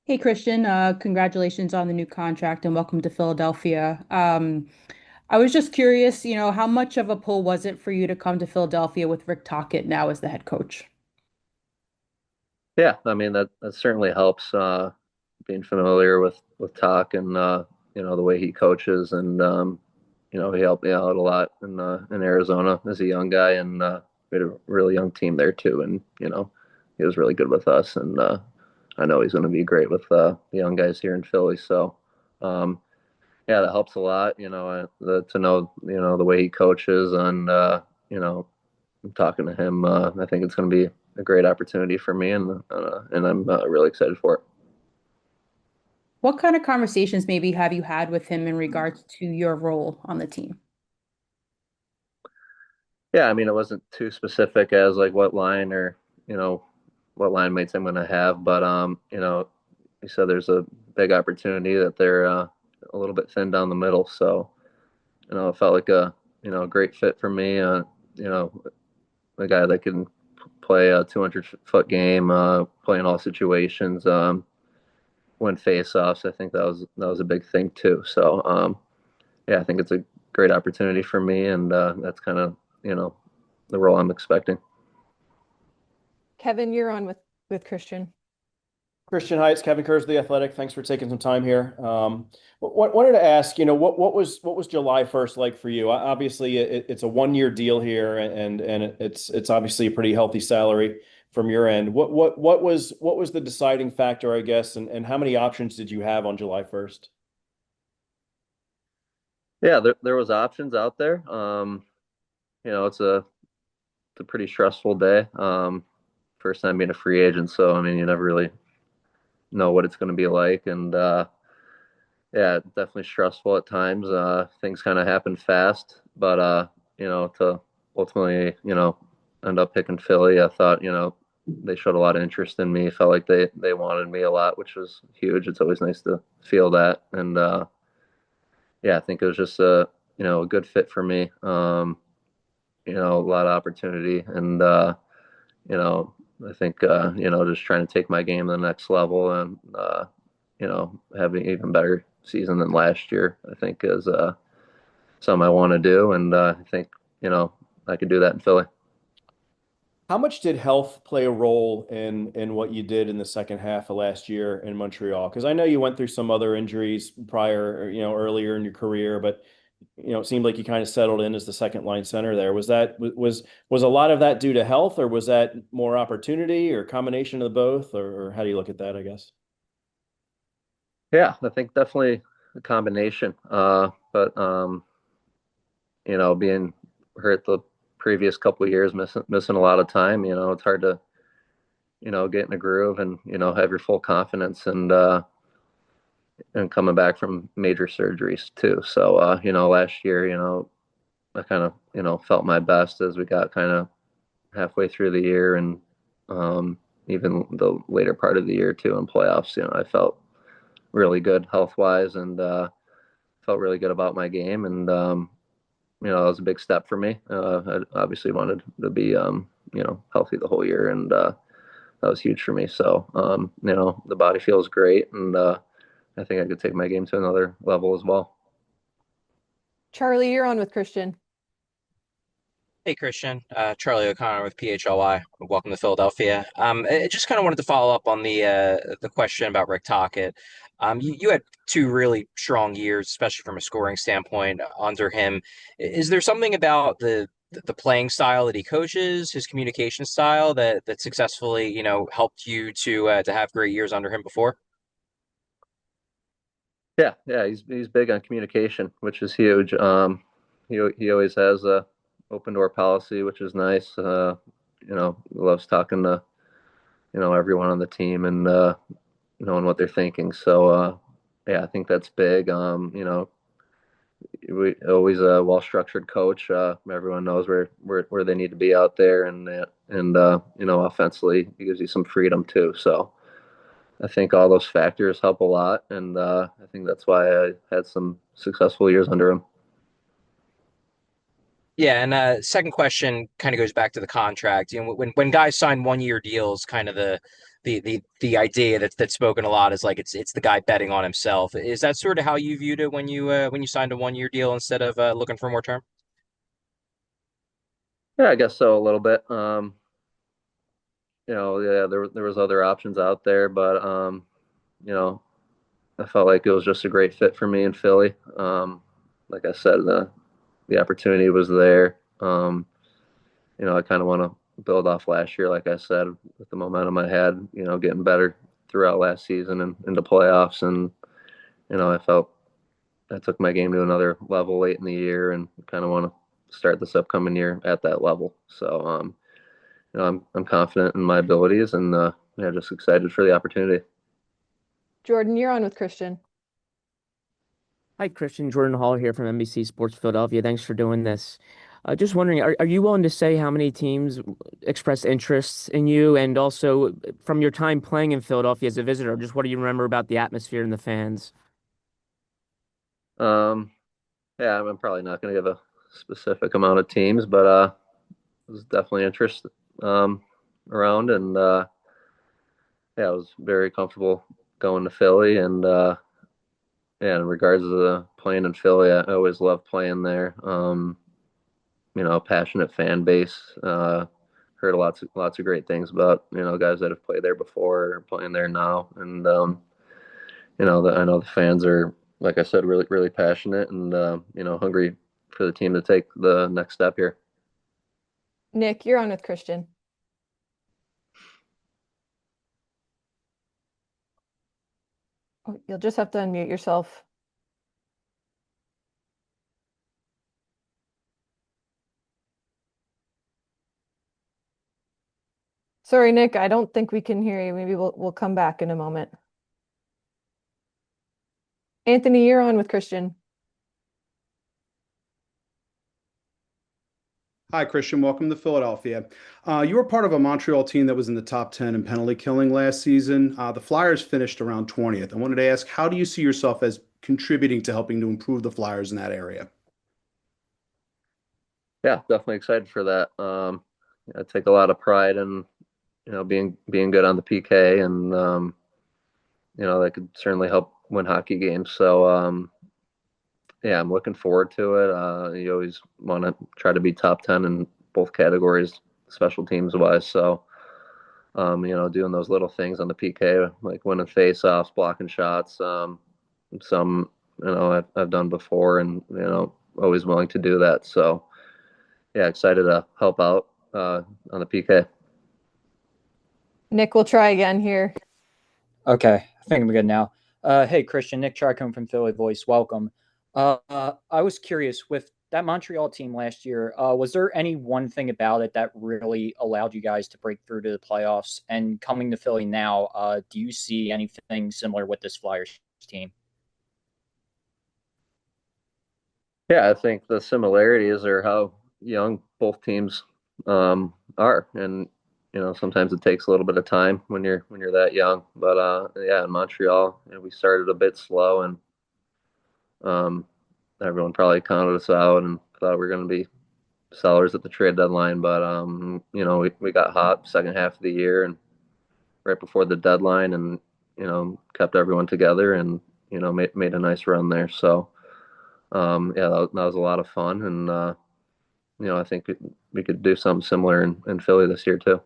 Hey Christian, congratulations on the new contract and welcome to Philadelphia. I was just curious, how much of a pull was it for you to come to Philadelphia with Rick Tocchet now as the head coach? Yeah, I mean that certainly helps being familiar with Talk and the way he coaches and he helped me out a lot in Arizona as a young guy and we had a really young team there too and he was really good with us and I know he's going to be great with the young guys here in Philly. So um, yeah, that helps a lot. To know the way he coaches and you know talking to him. I think it's going to be a great opportunity for me, and I'm really excited for it. What kind of conversations maybe have you had with him in regards to your role on the team? Yeah, I mean, it wasn't too specific as like what line or you know what line mates I'm going to have, but he said there's a big opportunity that they're a little bit thin down the middle, so it felt like a great fit for me. You know, a guy that can play a 200-foot game, play in all situations. Win face-offs. I think that was a big thing too. So yeah, I think it's a great opportunity for me, and that's kind of the role I'm expecting. Kevin, you're on with Christian. Christian, hi, it's Kevin Kurz, The Athletic. Thanks for taking some time here. Wanted to ask, what was July 1st like for you? Obviously, it's a 1 year deal here, and it's obviously a pretty healthy salary from your end. What was the deciding factor, I guess, and how many options did you have on July 1st? Yeah, there was options out there. It's a pretty stressful day. First time being a free agent, so I mean, you never really know what it's going to be like, and yeah, definitely stressful at times. Things kind of happen fast, but to ultimately, end up picking Philly, I thought, they showed a lot of interest in me. Felt like they wanted me a lot, which was huge. It's always nice to feel that, and yeah, I think it was just a good fit for me. A lot of opportunity, and you know, I think just trying to take my game to the next level and having an even better season than last year. I think is something I want to do, and I think I could do that in Philly. How much did health play a role in what you did in the second half of last year in Montreal? Because I know you went through some other injuries prior, earlier in your career, but it seemed like you kind of settled in as the second line center there. Was a lot of that due to health, or was that more opportunity, or combination of both, or how do you look at that, I guess? Yeah, I think definitely a combination. But being hurt the previous couple of years, missing a lot of time, it's hard to get in a groove and have your full confidence and coming back from major surgeries too. So last year, I kind of felt my best as we got kind of halfway through the year and even the later part of the year too in playoffs. I felt really good health wise and felt really good about my game and that was a big step for me. I obviously wanted to be healthy the whole year and that was huge for me. So the body feels great and I think I could take my game to another level as well. Charlie, you're on with Christian. Hey Christian, Charlie O'Connor with PHLY. Welcome to Philadelphia. I just kind of wanted to follow up on the question about Rick Tocchet. You had two really strong years, especially from a scoring standpoint, under him. Is there something about the playing style that he coaches, his communication style that successfully, helped you to have great years under him before? Yeah, he's big on communication, which is huge. He always has a open door policy, which is nice. Loves talking to everyone on the team and knowing what they're thinking. So yeah, I think that's big. We always a well structured coach. Everyone knows where they need to be out there, and offensively, it gives you some freedom too. So I think all those factors help a lot, and I think that's why I had some successful years under him. Yeah, and second question kind of goes back to the contract. You know, when guys sign 1 year deals, kind of the idea that's spoken a lot is like it's the guy betting on himself. Is that sort of how you viewed it when you signed a 1 year deal instead of looking for more term? Yeah, I guess so a little bit. Yeah, there was other options out there, but you know, I felt like it was just a great fit for me in Philly. Like I said, the opportunity was there. I kind of want to build off last year, like I said, with the momentum I had. Getting better throughout last season and into playoffs, and I felt I took my game to another level late in the year, and kind of want to start this upcoming year at that level. So, I'm confident in my abilities, and yeah, just excited for the opportunity. Jordan, you're on with Christian. Hi, Christian. Jordan Hall here from NBC Sports Philadelphia. Thanks for doing this. Just wondering, are you willing to say how many teams expressed interests in you? And also, from your time playing in Philadelphia as a visitor, just what do you remember about the atmosphere and the fans? Um, yeah, I'm probably not going to give a specific amount of teams, but there's definitely interest around, and yeah, I was very comfortable going to Philly, and yeah, in regards to the playing in Philly, I always loved playing there. Passionate fan base. Heard lots of great things about guys that have played there before or playing there now, and I know the fans are, like I said, really really passionate and hungry for the team to take the next step here. Nick, you're on with Christian. Oh, you'll just have to unmute yourself. Sorry, Nick, I don't think we can hear you. Maybe we'll come back in a moment. Anthony, you're on with Christian. Hi, Christian. Welcome to Philadelphia. You were part of a Montreal team that was in the top 10 in penalty killing last season. The Flyers finished around 20th. I wanted to ask, how do you see yourself as contributing to helping to improve the Flyers in that area? Yeah, definitely excited for that. I take a lot of pride in being good on the PK, and that could certainly help win hockey games. So yeah, I'm looking forward to it. You always want to try to be top 10 in both categories, special teams wise. So doing those little things on the PK, like winning face-offs, blocking shots, some I've done before, and always willing to do that. So yeah, excited to help out on the PK. Nick, we'll try again here. Okay, I think I'm good now. Hey, Christian, Nick Charcone from Philly Voice. Welcome. I was curious with that Montreal team last year. Was there any one thing about it that really allowed you guys to break through to the playoffs? And coming to Philly now, do you see anything similar with this Flyers team? Yeah, I think the similarities are how young both teams are, and sometimes it takes a little bit of time when you're that young. But yeah, in Montreal, we started a bit slow, and um, everyone probably counted us out and thought we were going to be sellers at the trade deadline. But we got hot second half of the year and right before the deadline, and kept everyone together, and made a nice run there. So yeah, that was a lot of fun, and I think we could do something similar in Philly this year too.